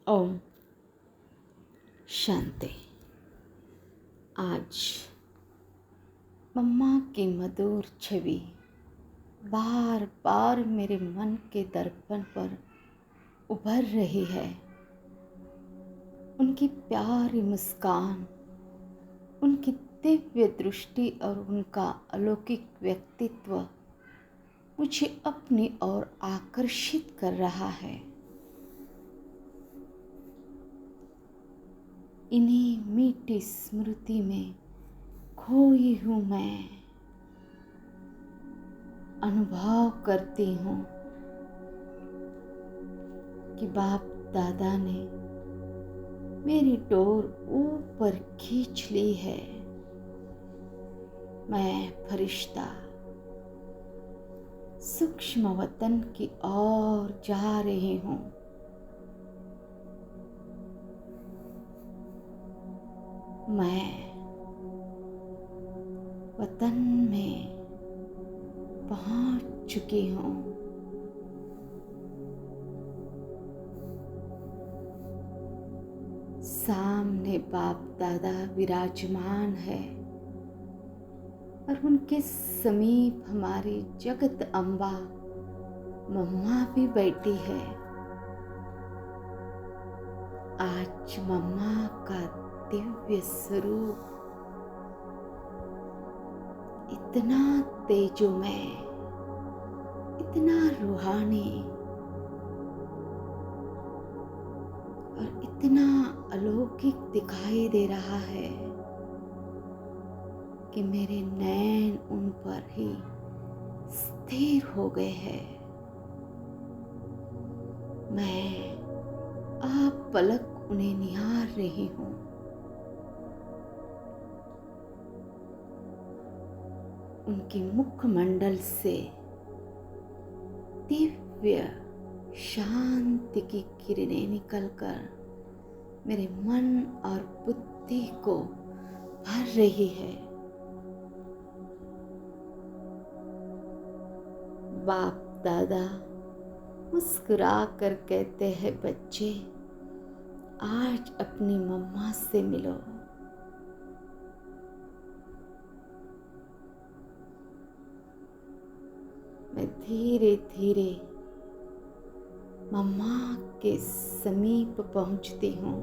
ओम शांति। आज मम्मा की मधुर छवि बार बार मेरे मन के दर्पण पर उभर रही है। उनकी प्यारी मुस्कान, उनकी दिव्य दृष्टि और उनका अलौकिक व्यक्तित्व मुझे अपनी ओर आकर्षित कर रहा है। इन्हीं मीठी स्मृति में खोई हूँ मैं। अनुभव करती हूँ कि बाप दादा ने मेरी डोर ऊपर खींच ली है। मैं फरिश्ता सूक्ष्म वतन की ओर जा रही हूँ। मैं वतन में पहुंच चुकी हूँ। सामने बाप दादा विराजमान है और उनके समीप हमारी जगत अम्बा मम्मा भी बैठी है। आज मम्मा का दिव्य स्वरूप इतना तेजोमय, इतना रूहानी और इतना अलौकिक दिखाई दे रहा है कि मेरे नैन उन पर ही स्थिर हो गए हैं। मैं आप पलक उन्हें निहार रही हूँ। उनकी मुखमंडल से दिव्य शांति की किरणें निकलकर मेरे मन और बुद्धि को भर रही है। बाप दादा मुस्कुरा कर कहते हैं, बच्चे आज अपनी मम्मा से मिलो। मैं धीरे धीरे मम्मा के समीप पहुंचती हूँ।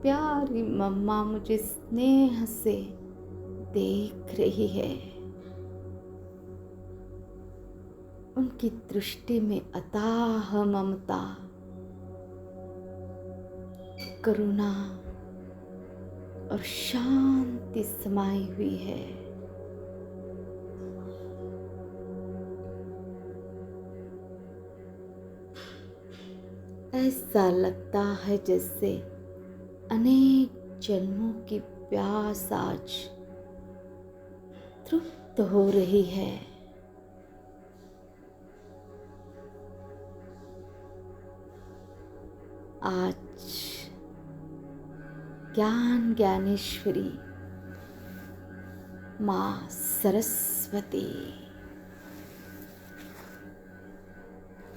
प्यारी मम्मा मुझे स्नेह से देख रही है। उनकी दृष्टि में अथाह ममता, करुणा और शांति समाई हुई है। ऐसा लगता है जैसे अनेक जन्मों की प्यास आज तृप्त हो रही है। आज ज्ञान ज्ञानेश्वरी माँ सरस्वती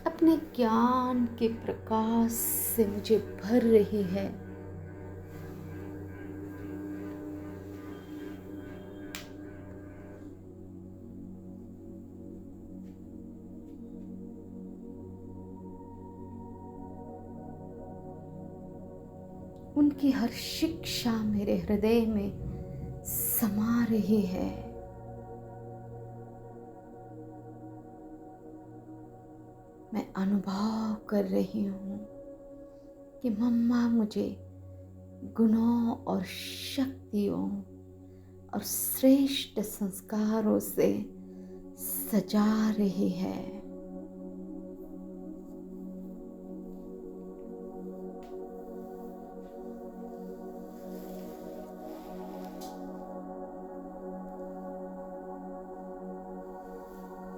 अपने ज्ञान के प्रकाश से मुझे भर रही है। उनकी हर शिक्षा मेरे हृदय में समा रही है। मैं अनुभव कर रही हूँ कि मम्मा मुझे गुणों और शक्तियों और श्रेष्ठ संस्कारों से सजा रही है।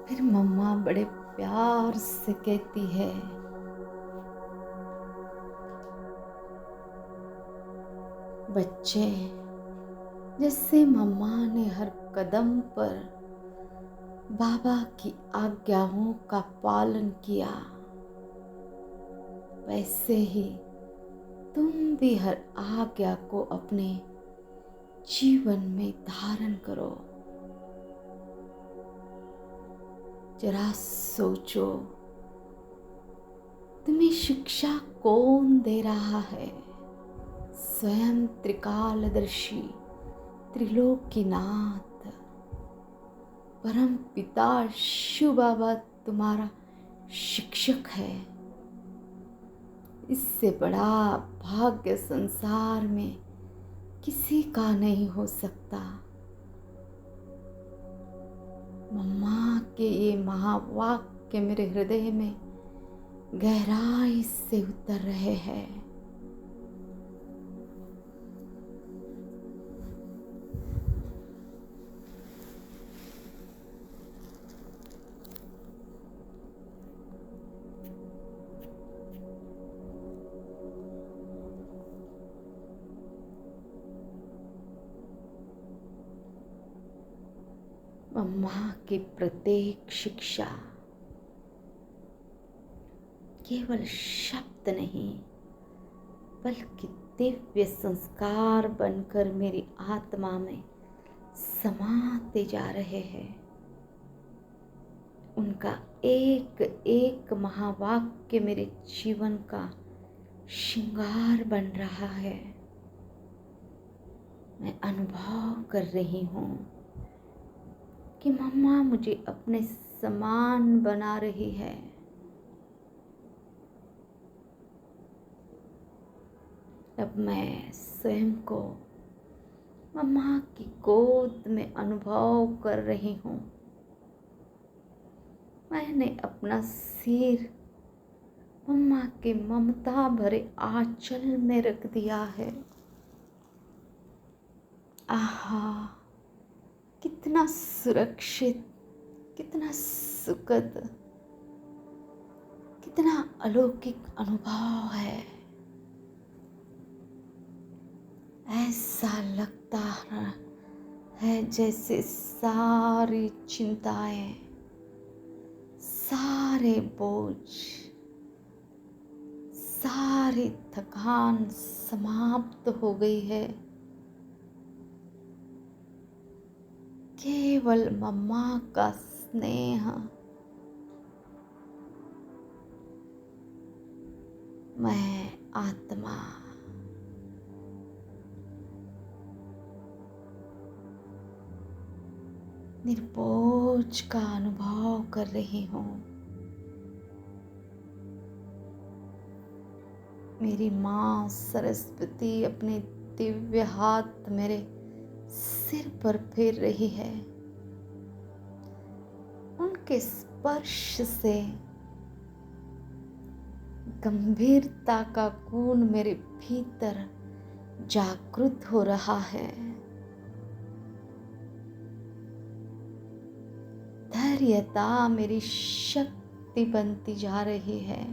फिर मम्मा बड़े प्यार से कहती है, बच्चे जैसे मम्मा ने हर कदम पर बाबा की आज्ञाओं का पालन किया, वैसे ही तुम भी हर आज्ञा को अपने जीवन में धारण करो। जरा सोचो, तुम्हें शिक्षा कौन दे रहा है? स्वयं त्रिकालदर्शी त्रिलोकीनाथ परम पिता शिव बाबा तुम्हारा शिक्षक है। इससे बड़ा भाग्य संसार में किसी का नहीं हो सकता। मम्मा के ये महावाक्य मेरे हृदय में गहराई से उतर रहे हैं। मम्मा की प्रत्येक शिक्षा केवल शब्द नहीं, बल्कि दिव्य संस्कार बनकर मेरी आत्मा में समाते जा रहे हैं। उनका एक एक महावाक्य मेरे जीवन का श्रृंगार बन रहा है। मैं अनुभव कर रही हूँ कि मम्मा मुझे अपने समान बना रही है। अब मैं स्वयं को मम्मा की गोद में अनुभव कर रही हूँ। मैंने अपना सिर मम्मा के ममता भरे आंचल में रख दिया है। आहा, कितना सुरक्षित, कितना सुखद, कितना अलौकिक अनुभव है। ऐसा लगता है जैसे सारी चिंताएं, सारे बोझ, सारी थकान समाप्त हो गई है। केवल मम्मा का स्नेह मैं आत्मा निर्बोझ का अनुभव कर रही हूँ। मेरी माँ सरस्वती अपने दिव्य हाथ मेरे सिर पर फेर रही है। उनके स्पर्श से गंभीरता का गुण मेरे भीतर जागृत हो रहा है। धैर्यता मेरी शक्ति बनती जा रही है।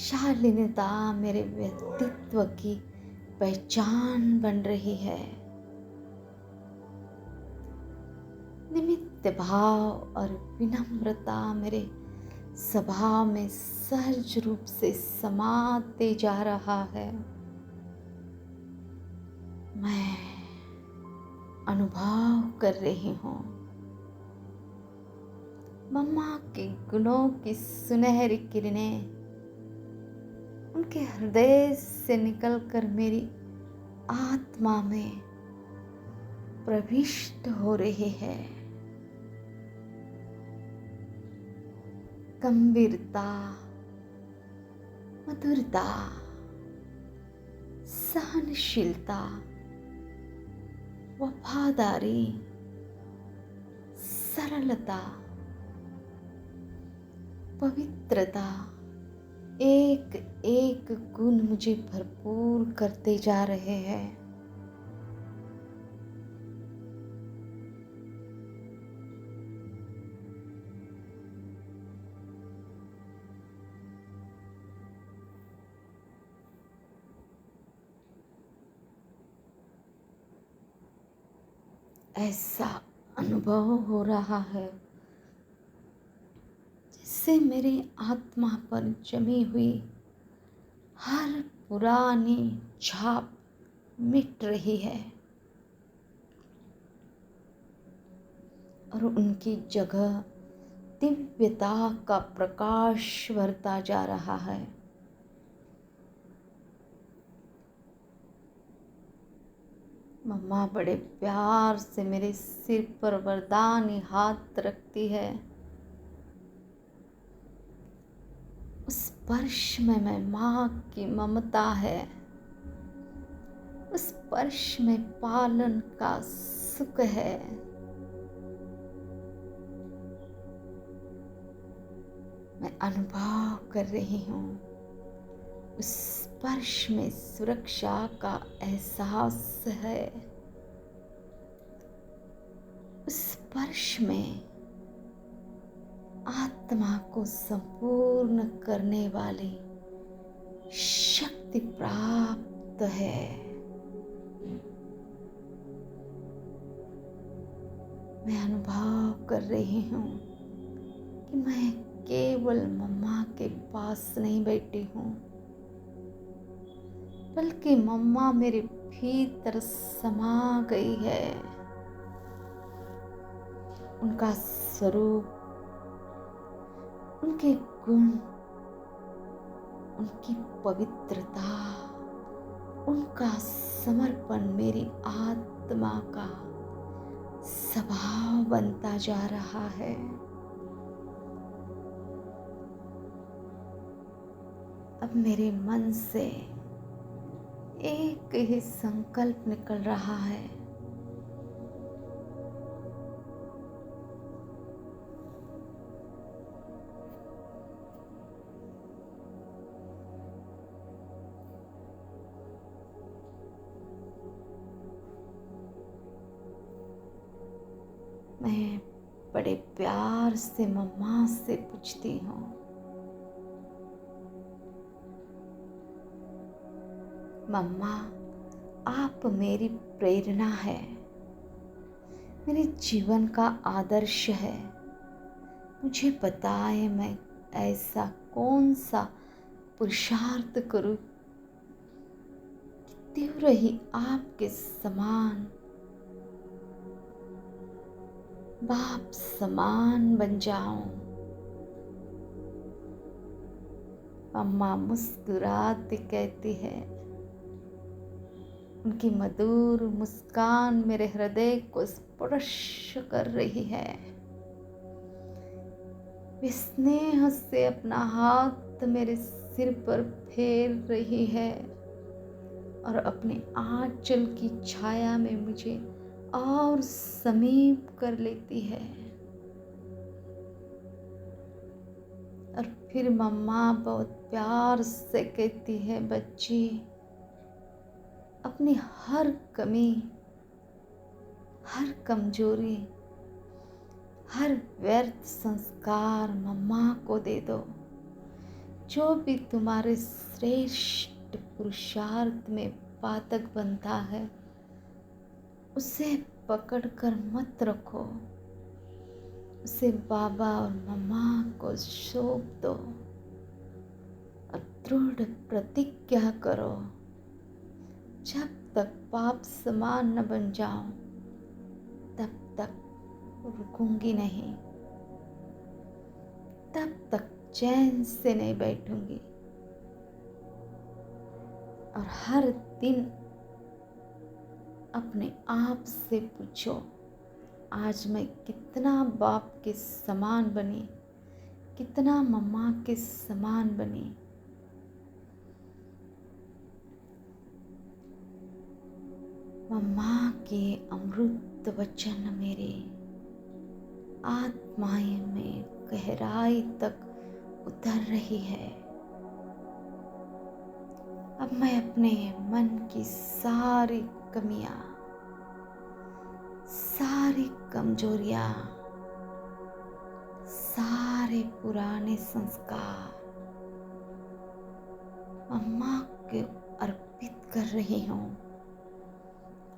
शालीनता मेरे व्यक्तित्व की पहचान बन रही है। निमित्त भाव और विनम्रता मेरे स्वभाव में सहज रूप से समाते जा रहा है। मैं अनुभव कर रही हूँ मम्मा के गुणों की सुनहरी किरणें उनके हृदय से निकलकर मेरी आत्मा में प्रविष्ट हो रही है। गंभीरता, मधुरता, सहनशीलता, वफादारी, सरलता, पवित्रता, एक एक गुण मुझे भरपूर करते जा रहे हैं। ऐसा अनुभव हो रहा है उससे मेरी आत्मा पर जमी हुई हर पुरानी छाप मिट रही है और उनकी जगह दिव्यता का प्रकाश भरता जा रहा है। मम्मा बड़े प्यार से मेरे सिर पर वरदानी हाथ रखती है। उस स्पर्श में माँ की ममता है, उस स्पर्श में पालन का सुख है। मैं अनुभव कर रही हूँ, उस स्पर्श में सुरक्षा का एहसास है, उस स्पर्श में आत्मा को संपूर्ण करने वाली शक्ति प्राप्त है। मैं अनुभव कर रही हूँ कि मैं केवल मम्मा के पास नहीं बैठी हूँ, बल्कि मम्मा मेरे भीतर समा गई है। उनका स्वरूप, उनके गुण, उनकी पवित्रता, उनका समर्पण मेरी आत्मा का स्वभाव बनता जा रहा है। अब मेरे मन से एक ही संकल्प निकल रहा है, मैं बड़े प्यार से मम्मा से पूछती हूँ, मम्मा आप मेरी प्रेरणा है, मेरे जीवन का आदर्श है। मुझे पता है मैं ऐसा कौन सा पुरुषार्थ करूं कि तीव्र ही आपके समान, बाप समान बन जाऊं। अम्मा मुस्कुराती कहती है, उनकी मधुर मुस्कान मेरे हृदय को स्पर्श कर रही है। वे स्नेह से अपना हाथ मेरे सिर पर फेर रही है और अपने आंचल की छाया में मुझे और समीप कर लेती है। और फिर मम्मा बहुत प्यार से कहती है, बच्ची अपनी हर कमी, हर कमजोरी, हर व्यर्थ संस्कार मम्मा को दे दो। जो भी तुम्हारे श्रेष्ठ पुरुषार्थ में पातक बनता है, उसे पकड़कर मत रखो, उसे बाबा और मम्मा को सौंप दो और दृढ़ प्रतिज्ञा करो, जब तक पाप समान न बन जाऊं तब तक रुकूंगी नहीं, तब तक चैन से नहीं बैठूंगी। और हर दिन अपने आप से पूछो, आज मैं कितना बाप के समान बनी, कितना मम्मा के समान बनी। मम्मा के अमृत वचन मेरे आत्माएं में गहराई तक उतर रही है। अब मैं अपने मन की सारी कमियां, सारी कमजोरियां, सारे पुराने संस्कार मम्मा को अर्पित कर रही हूँ।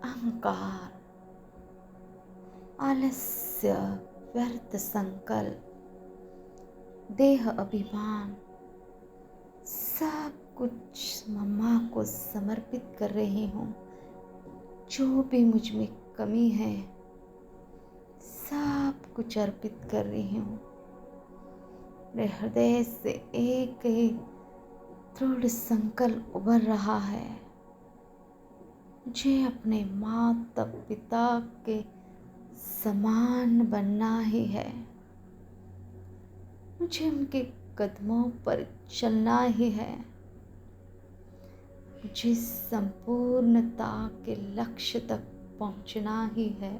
अहंकार, आलस्य, व्यर्थ संकल्प, देह अभिमान सब कुछ मम्मा को समर्पित कर रही हूँ। जो भी मुझ में कमी है सब कुछ अर्पित कर रही हूँ। मेरे हृदय से एक दृढ़ संकल्प उभर रहा है, मुझे अपने माता पिता के समान बनना ही है। मुझे उनके कदमों पर चलना ही है। मुझे संपूर्णता के लक्ष्य तक पहुंचना ही है।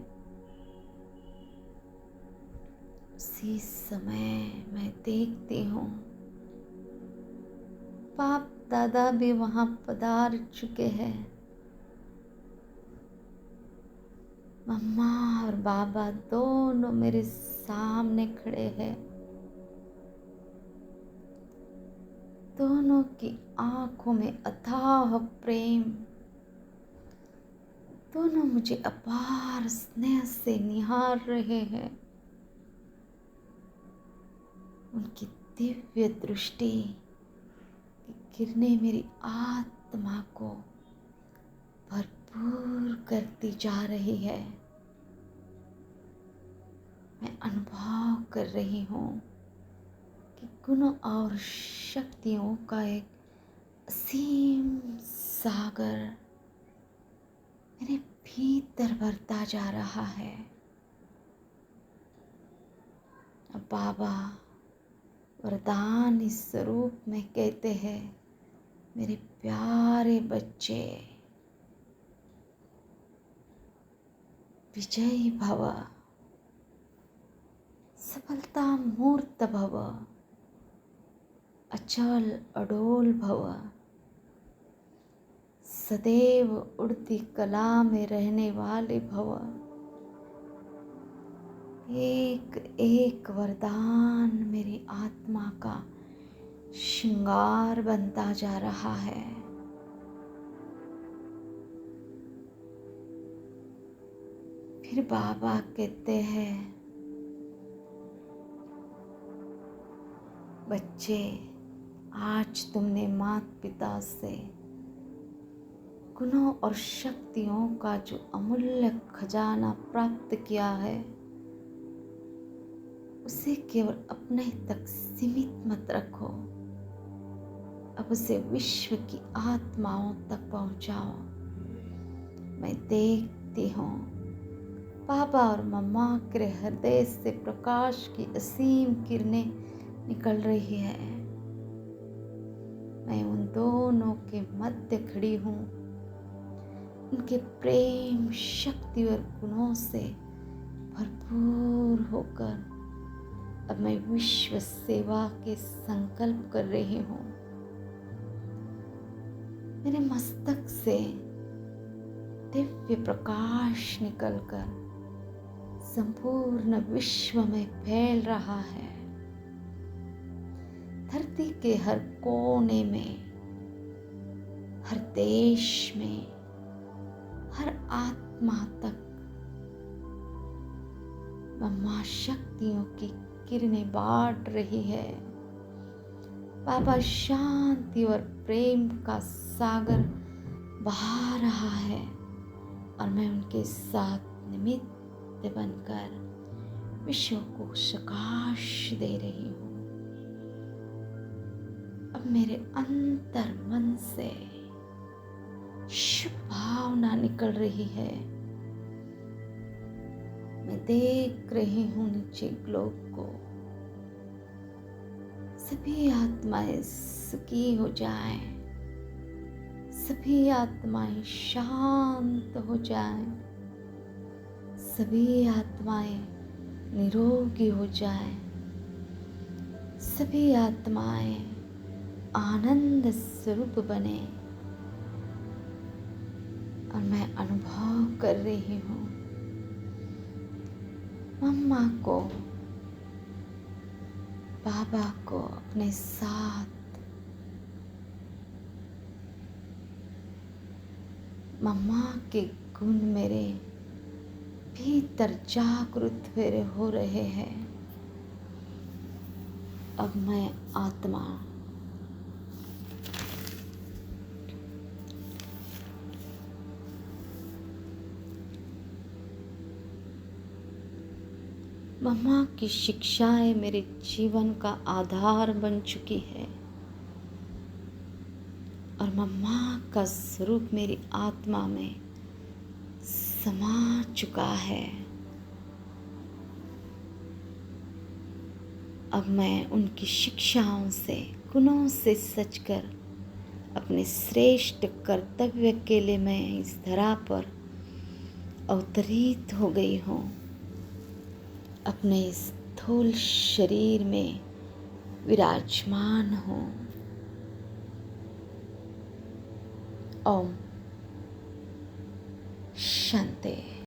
उसी समय मैं देखती हूँ बाप दादा भी वहां पधार चुके हैं। मम्मा और बाबा दोनों मेरे सामने खड़े हैं। दोनों की आंखों में अथाह प्रेम। दोनों मुझे अपार स्नेह से निहार रहे हैं। उनकी दिव्य दृष्टि की किरणें मेरी आत्मा को भरपूर करती जा रही है। मैं अनुभव कर रही हूँ कि गुणों और शक्तियों का एक असीम सागर मेरे भीतर भरता जा रहा है। अब बाबा वरदान इस स्वरूप में कहते हैं, मेरे प्यारे बच्चे, विजयी भव, सफलता मूर्त भव, अचल अडोल भव, सदैव उड़ती कला में रहने वाले भव। एक एक वरदान मेरी आत्मा का श्रृंगार बनता जा रहा है। फिर बाबा कहते हैं, बच्चे, आज तुमने माता पिता से गुणों और शक्तियों का जो अमूल्य खजाना प्राप्त किया है, उसे केवल अपने तक सीमित मत रखो। अब उसे विश्व की आत्माओं तक पहुंचाओ। मैं देखती हूँ पापा और मम्मा के हृदय से प्रकाश की असीम किरणें निकल रही है। मैं उन दोनों के मध्य खड़ी हूँ। उनके प्रेम, शक्ति और गुणों से भरपूर होकर अब मैं विश्व सेवा के संकल्प कर रही हूँ। मेरे मस्तक से दिव्य प्रकाश निकलकर संपूर्ण विश्व में फैल रहा है। धरती के हर कोने में, हर देश में, हर आत्मा तक मम्मा शक्तियों की किरणें बांट रही है। बाबा शांति और प्रेम का सागर बहा रहा है और मैं उनके साथ निमित्त बनकर विश्व को प्रकाश दे रही हूँ। अब मेरे अंतर मन से शुभ भावना निकल रही है। मैं देख रही हूँ नीचे ग्लोब को। सभी आत्माएं सुखी हो जाएं, सभी आत्माएं शांत हो जाएं, सभी आत्माएं निरोगी हो जाएं, सभी आत्माएं आनंद स्वरूप बने। और मैं अनुभव कर रही हूँ मम्मा को, बाबा को अपने साथ, मम्मा के गुण मेरे भीतर जागृत हो रहे हैं। अब मैं आत्मा मम्मा की शिक्षाएं मेरे जीवन का आधार बन चुकी है और मम्मा का स्वरूप मेरी आत्मा में समा चुका है। अब मैं उनकी शिक्षाओं से, गुणों से सचकर अपने श्रेष्ठ कर्तव्य के लिए मैं इस धरा पर अवतरित हो गई हूँ। अपने स्थूल शरीर में विराजमान हूँ। ओम शांति।